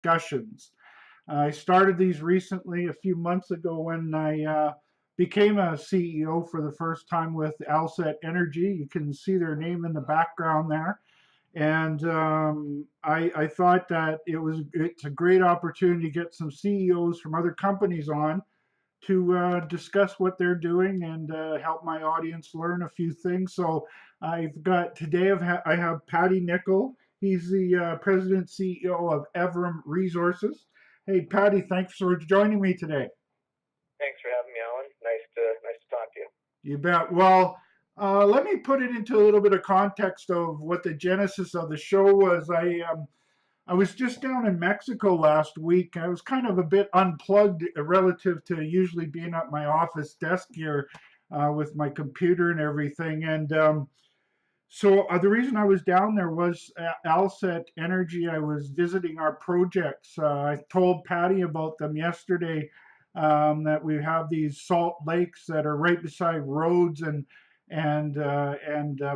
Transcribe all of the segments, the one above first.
discussions. I started these recently a few months ago when I became a CEO for the first time with Alset Energy. You can see their name in the background there. And I thought that it's a great opportunity to get some CEOs from other companies on to discuss what they're doing and help my audience learn a few things. So I've got today I have Patty Nickel. He's the president CEO of Evrim Resources. Hey, Patty, thanks for joining me today. Thanks for having me, Alan. Nice to talk to you. You bet. Well, let me put it into a little bit of context of what the genesis of the show was. I was just down in Mexico last week. I was kind of a bit unplugged relative to usually being at my office desk here with my computer and everything. And so the reason I was down there was Alset Energy. I was visiting our projects. I told Patty about them yesterday. That we have these salt lakes that are right beside roads and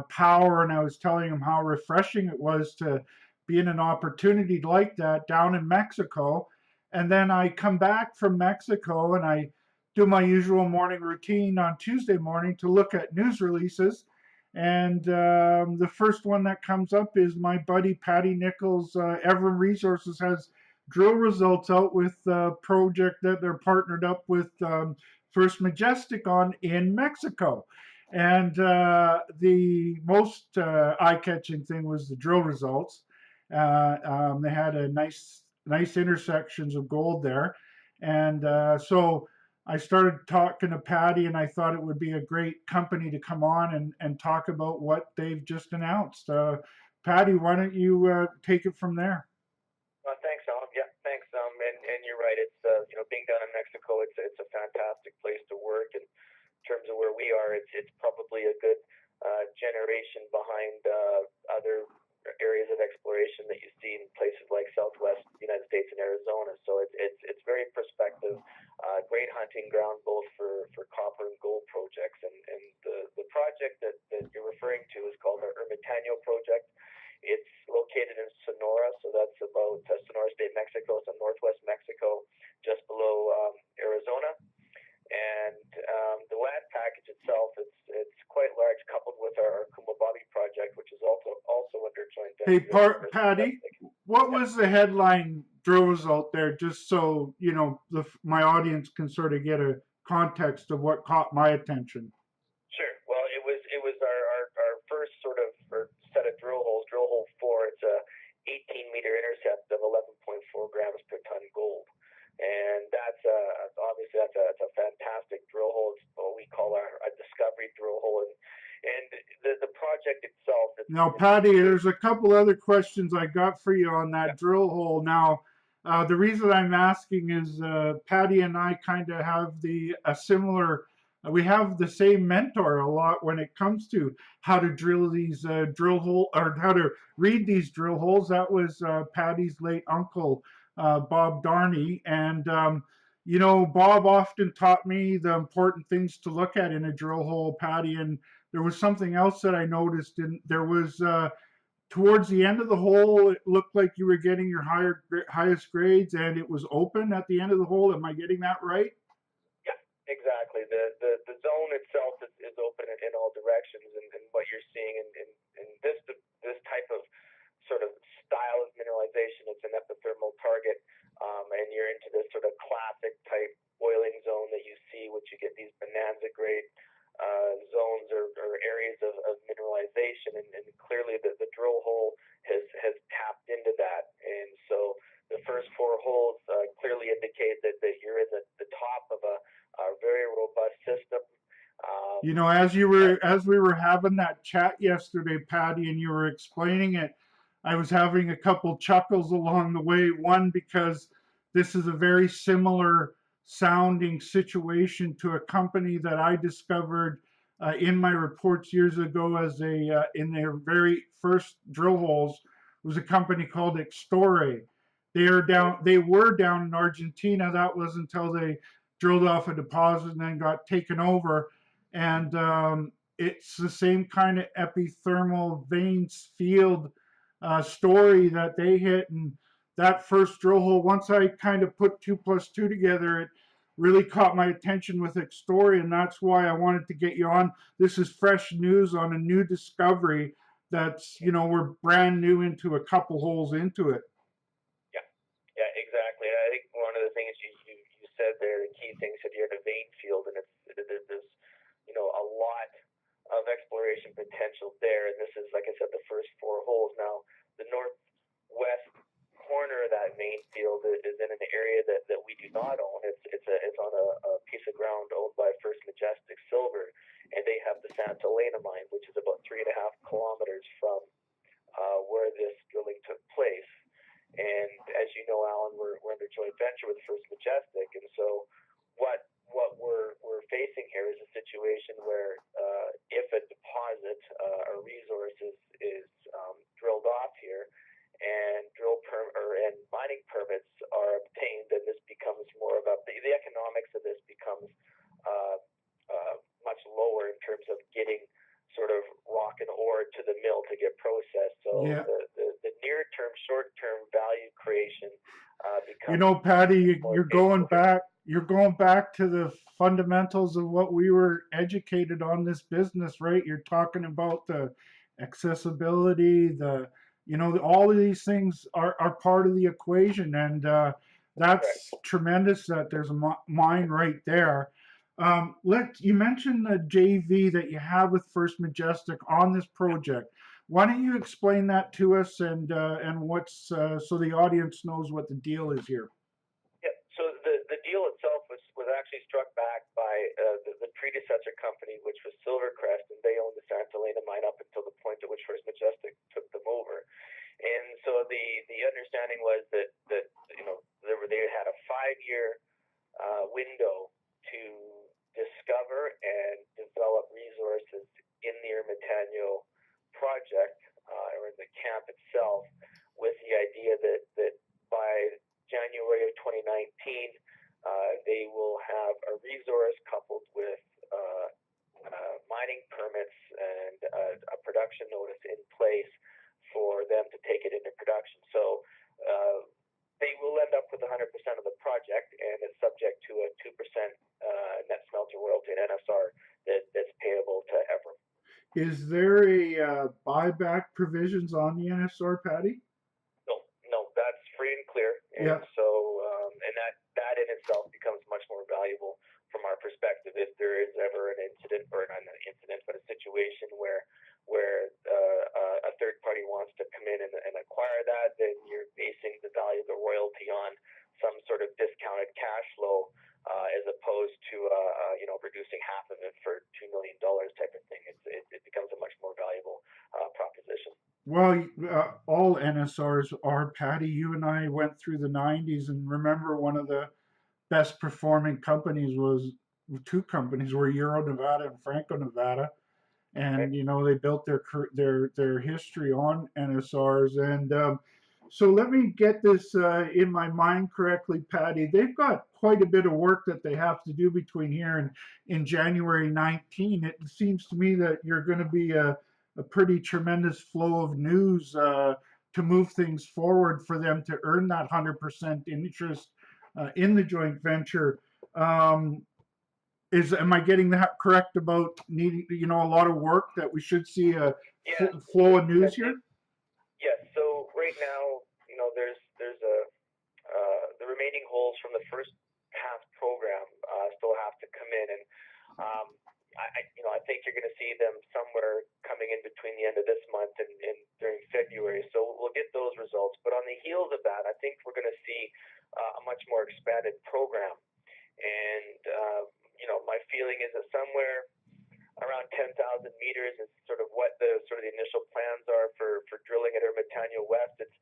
power. And I was telling him how refreshing it was to be in an opportunity like that down in Mexico. And then I come back from Mexico and I do my usual morning routine on Tuesday morning to look at news releases. And the first one that comes up is my buddy Patty Nichols. Evrim Resources has drill results out with a project that they're partnered up with First Majestic on in Mexico. And the most eye-catching thing was the drill results. They had a nice intersections of gold there. And so I started talking to Patty, and I thought it would be a great company to come on and talk about what they've just announced. Patty, why don't you take it from there? Thanks, Alan. Yeah, thanks. And you're right. It's being down in Mexico, it's a fantastic place to work. And in terms of where we are, it's probably a good generation behind other areas of exploration that you see in places like Southwest United States and Arizona. So it's very prospective, great hunting ground both for copper and gold projects. And the project that you're referring to is called the Ermitaño project. It's located in Sonora, so that's about Sonora State, Mexico. It's in northwest Mexico, just below Arizona. And the land package itself, it's quite large, coupled with our Kumababi project, which is also under joint venture. Hey, Patty, what was the headline drill result there? Just so my audience can sort of get a context of what caught my attention. Sure. Well, it was our first sort of set of drill holes. Drill hole 4. It's a 18-meter intercept of 11.4 grams per ton gold. And that's obviously that's a fantastic drill hole. It's what we call a discovery drill hole, and the project itself. Now, Patty, there's a couple other questions I got for you on that drill hole. Now, the reason I'm asking is Patty and I kind of have a similar. We have the same mentor a lot when it comes to how to drill these drill hole or how to read these drill holes. That was Patty's late uncle, Bob Downie. And, Bob often taught me the important things to look at in a drill hole, Patty. And there was something else that I noticed. There was towards the end of the hole, it looked like you were getting your highest grades, and it was open at the end of the hole. Am I getting that right? Yeah, exactly. The zone itself is open in all directions, and what you're seeing in this type of sort of style of mineralization, it's an epithermal target, and you're into this sort of classic type oiling zone that you see, which you get these bonanza grade zones or areas of mineralization, and clearly the drill hole has tapped into that. And so the first 4 holes clearly indicate that you're in the top of a very robust system. As we were having that chat yesterday, Patty, and you were explaining it, I was having a couple chuckles along the way. One, because this is a very similar sounding situation to a company that I discovered in my reports years ago as in their very first drill holes. It was a company called Extore. They were down in Argentina. That was until they drilled off a deposit and then got taken over. And it's the same kind of epithermal veins field story that they hit. And that first drill hole, once I kind of put 2+2 together, it really caught my attention with Explorer, and that's why I wanted to get you on. This is fresh news on a new discovery that's, we're brand new into a couple holes into it. Yeah, yeah, exactly. I think one of the things you said there, the key things that you're in a vein field, and there's a lot of exploration potential there. And this is, like I said, the first 4 holes. Now, the northwest corner of that main field is in an area that we do not own. It's on a piece of ground owned by First Majestic Silver, and they have the Santa Elena mine, which is about 3.5 kilometers from where this drilling took place. And as you know, Alan, we're under joint venture with First Majestic, and so what we're facing here is a situation where if a deposit or resource is drilled off here, and and mining permits are obtained, then this becomes more about the economics of this becomes much lower in terms of getting sort of rock and ore to the mill to get processed. So Yeah. the near term, short term value creation becomes. Patty, you're going back. You're going back to the fundamentals of what we were educated on this business, right? You're talking about the accessibility, all of these things are part of the equation, and that's Correct. tremendous that there's a mine right there. You mentioned the JV that you have with First Majestic on this project. Why don't you explain that to us, and what's so the audience knows what the deal is here? Yeah. So the deal itself was actually struck back by the predecessor company, which was Silvercrest, and they owned the Santa Elena mine up until the point at which First Majestic took them over. And so the understanding was that they had a 5-year window to discover and develop resources in the Ermitaño project or in the camp itself, with the idea that by January of 2019, they will have a resource coupled with mining permits and a production notice in place for them to take it into production. So they will end up with 100% of the project, and it's subject to a 2% net smelter royalty and NSR that's payable to Evrim. Is there a buyback provisions on the NSR, Patty? No, that's free and clear. And yeah. So, and that in itself becomes much more valuable from our perspective if there is ever an incident, or not an incident, but a situation where a third party wants to come in and acquire that, then you're basing the value of the royalty on some sort of discounted cash flow, as opposed to reducing half of it for $2 million type of thing. It becomes a much more valuable proposition. Well, all NSRs are, Patty. You and I went through the 90s, and remember one of the best performing companies was two companies were Euro Nevada and Franco Nevada, and they built their history on NSRs. And so let me get this in my mind correctly, Patty. They've got quite a bit of work that they have to do between here and in January 19. It seems to me that you're going to be a pretty tremendous flow of news to move things forward for them to earn that 100% interest in the joint venture. Am I getting that correct about needing, a lot of work that we should see a flow of news here? Yes. So right now, there's the remaining holes from the first half program still have to come in, and I think you're going to see them somewhere coming in between the end of this month and during February. So we'll get those results. But on the heels of that, I think we're going to see a much more expanded program. And my feeling is that somewhere around 10,000 meters is sort of what the initial plans are for drilling at Ermitaño West. It's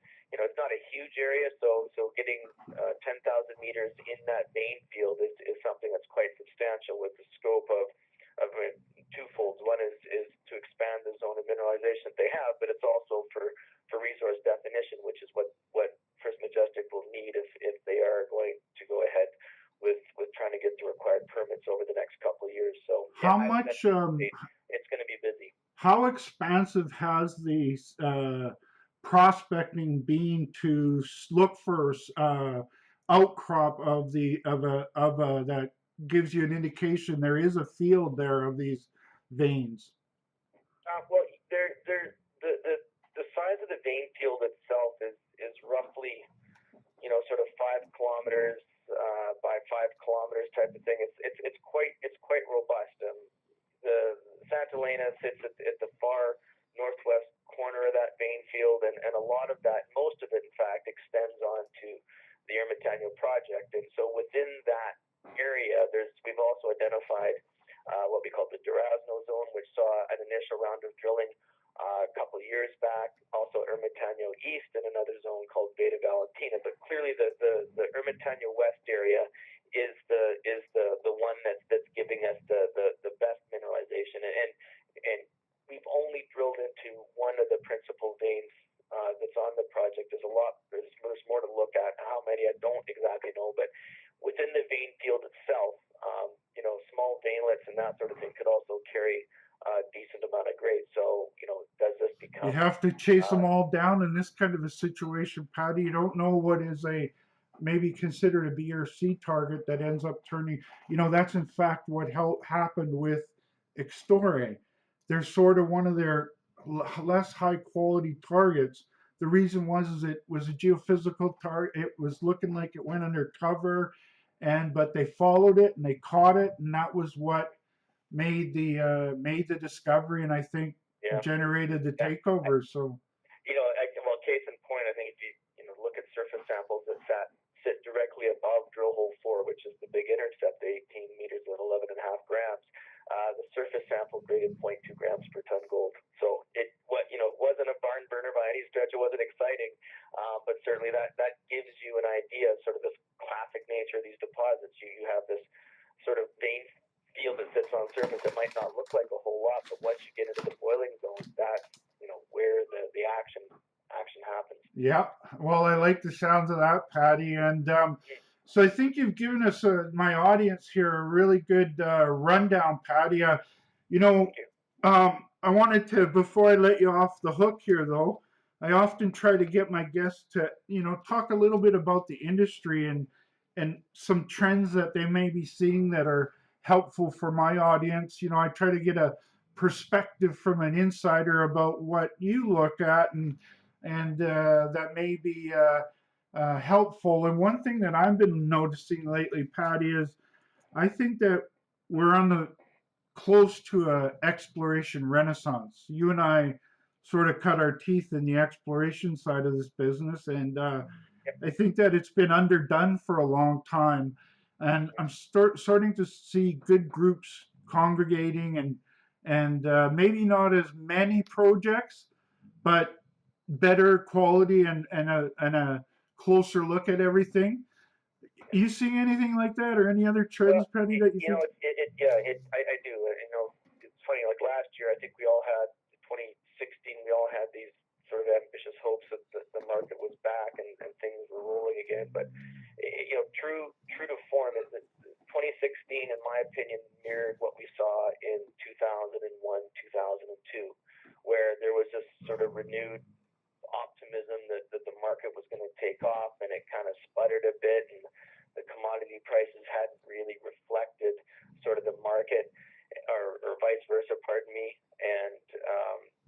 not a huge area, so getting 10,000 meters in that main field is something that's quite substantial, with the scope of twofold. One is to expand the zone of mineralization that they have, but it's also for resource definition, which is what First Majestic will need if they are going to go ahead with trying to get the required permits over the next couple of years. So how much it's going to be busy. How expansive has the prospecting being to look for outcrop of that gives you an indication there is a field there of these veins. Well, the size of the vein field itself is roughly, sort of 5 kilometers by 5 kilometers type of thing. It's quite robust. The Santa Elena sits at the far northwest corner of that vein field, and a lot of that, most of it, in fact, extends onto the Ermitaño project. And so within that area, we've also identified what we call the Durazno zone, which saw an initial round of drilling a couple of years back. Also Ermitaño East and another zone called Beta Valentina. But clearly, the Ermitaño West area is the one that's giving us the best mineralization. And we've only drilled into one of the principal veins that's on the project. There's more to look at. How many, I don't exactly know, but within the vein field itself, small veinlets and that sort of thing could also carry a decent amount of grade. So, does this become... You have to chase them all down in this kind of a situation, Patty. You don't know what is maybe considered a BRC target that ends up turning, that's in fact what happened with Extore. They're sort of one of their less high quality targets. The reason was it was a geophysical target. It was looking like it went undercover, but they followed it and they caught it, and that was what made the discovery, and I think generated the takeover. So, case in point, I think if you look at surface samples that sit directly above drill hole 4, which is the big intercept, 18 meters at 11.5 grams. The surface sample graded 0.2 grams per ton gold. So it wasn't a barn burner by any stretch. It wasn't exciting, but certainly that gives you an idea of sort of this classic nature of these deposits. You have this sort of vein field that sits on surface that might not look like a whole lot, but once you get into the boiling zone, that's where the action happens. Yeah, well, I like the sounds of that, Patty, and so I think you've given us my audience here a really good rundown, Patty. I wanted to, before I let you off the hook here, though, I often try to get my guests to talk a little bit about the industry and some trends that they may be seeing that are helpful for my audience. I try to get a perspective from an insider about what you look at and that may be helpful. And one thing that I've been noticing lately, Patty, is I think that we're close to a exploration renaissance. You and I sort of cut our teeth in the exploration side of this business, and I think that it's been underdone for a long time. And I'm starting to see good groups congregating and maybe not as many projects, but better quality and a closer look at everything. Are you seeing anything like that, or any other trends, Penny, that you think? I do. It's funny. Like last year, I think we all had 2016. We all had these sort of ambitious hopes that the market was back and things were rolling again. But true to form is that 2016, in my opinion, mirrored what we saw in 2001, 2002, where there was this sort of renewed optimism that the market was going to take off, and it kind of sputtered a bit, and the commodity prices hadn't really reflected sort of the market, or vice versa, pardon me. And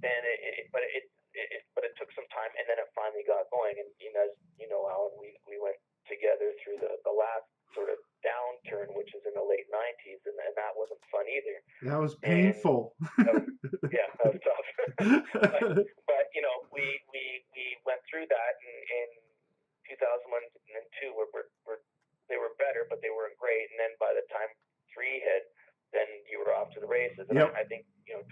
then it took some time, and then it finally got going. And as you know, Alan, we went together through the last sort of downturn, which is in the late 90s, and that wasn't fun either. That was painful. That was tough. but we went through that in 2001 and 2, where they were better, but they weren't great. And then by the time 3 hit, then you were off to the races. And I think 2017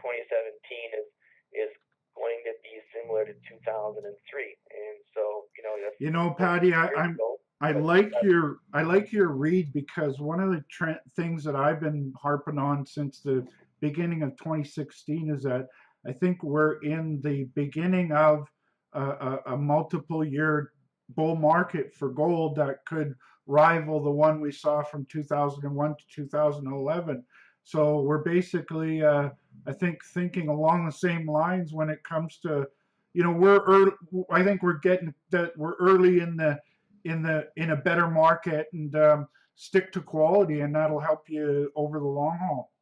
is going to be similar to 2003. And so Patty, I like your read, because one of the things that I've been harping on since the beginning of 2016 is that I think we're in the beginning of a multiple year bull market for gold that could rival the one we saw from 2001 to 2011. So we're basically, I think, thinking along the same lines when it comes to, you know, we're early, I think we're getting that we're early in a better market, and stick to quality, and that'll help you over the long haul.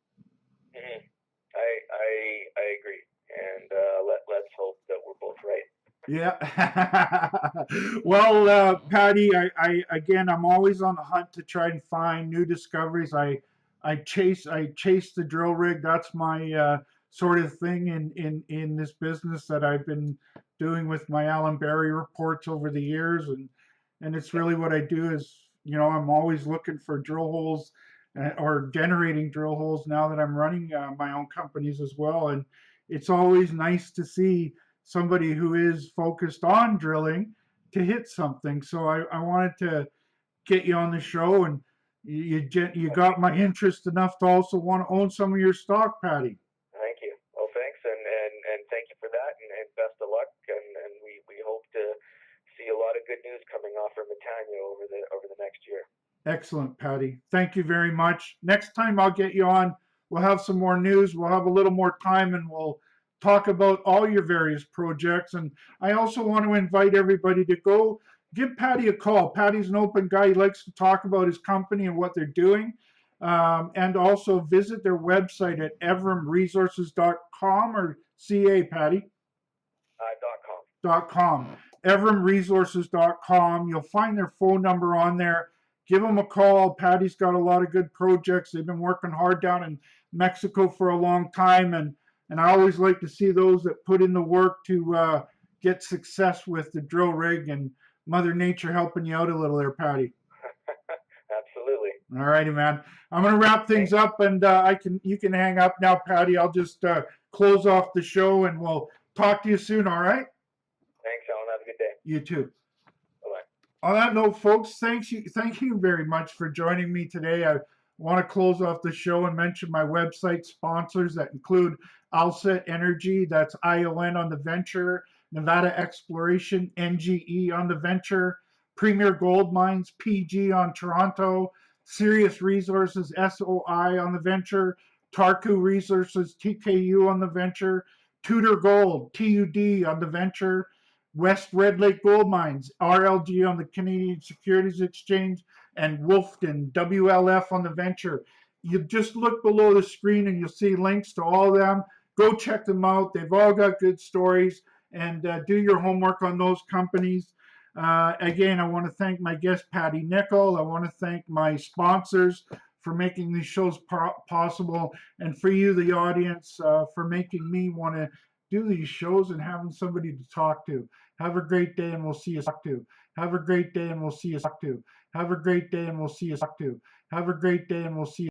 Mm-hmm. I agree, and let's hope that we're both right. Yeah. Well, Patty, again, I'm always on the hunt to try and find new discoveries. I chase the drill rig. That's my sort of thing in this business that I've been doing with my Allen Berry reports over the years, and it's Yep. really what I do is, you know, I'm always looking for drill holes, or generating drill holes now that I'm running my own companies as well, and it's always nice to see somebody who is focused on drilling to hit something. So I wanted to get you on the show, and you got my interest enough to also want to own some of your stock, Patty. Thank you. Well, thanks, and thank you for that, and best of luck, and we hope to see a lot of good news coming off from Britannia over the next year. Excellent, Patty. Thank you very much. Next time I'll get you on, we'll have some more news. We'll have a little more time, and we'll talk about all your various projects. And I also want to invite everybody to go give Patty a call. Patty's an open guy. He likes to talk about his company and what they're doing. And also visit their website at evrimresources.com or CA, Patty. .com. .com. evrimresources.com. You'll find their phone number on there. Give them a call. Patty's got a lot of good projects. They've been working hard down in Mexico for a long time, and I always like to see those that put in the work to get success with the drill rig, and Mother Nature helping you out a little there, Patty. Absolutely. All righty, man. I'm gonna wrap things up, and you can hang up now, Patty. I'll just close off the show, and we'll talk to you soon. All right. Thanks, Alan. Have a good day. You too. Bye-bye. On that note, folks, thank you very much for joining me today. I want to close off the show and mention my website sponsors that include Alset Energy, that's ION on the venture, Nevada Exploration, NGE on the venture, Premier Gold Mines, PG on Toronto, Sirius Resources, SOI on the venture, Tarku Resources, TKU on the venture, Tudor Gold, TUD on the venture, West Red Lake Gold Mines, RLG on the Canadian Securities Exchange, and Wolfton, WLF on the venture. You just look below the screen and you'll see links to all of them. Go check them out. They've all got good stories, and do your homework on those companies. Again, I want to thank my guest, Patty Nickel. I want to thank my sponsors for making these shows possible, and for you, the audience, for making me want to do these shows and having somebody to talk to. Have a great day, and we'll see you talk to. Have a great day, and we'll see you talk to. Have a great day, and we'll see you talk to. Have a great day, and we'll see you.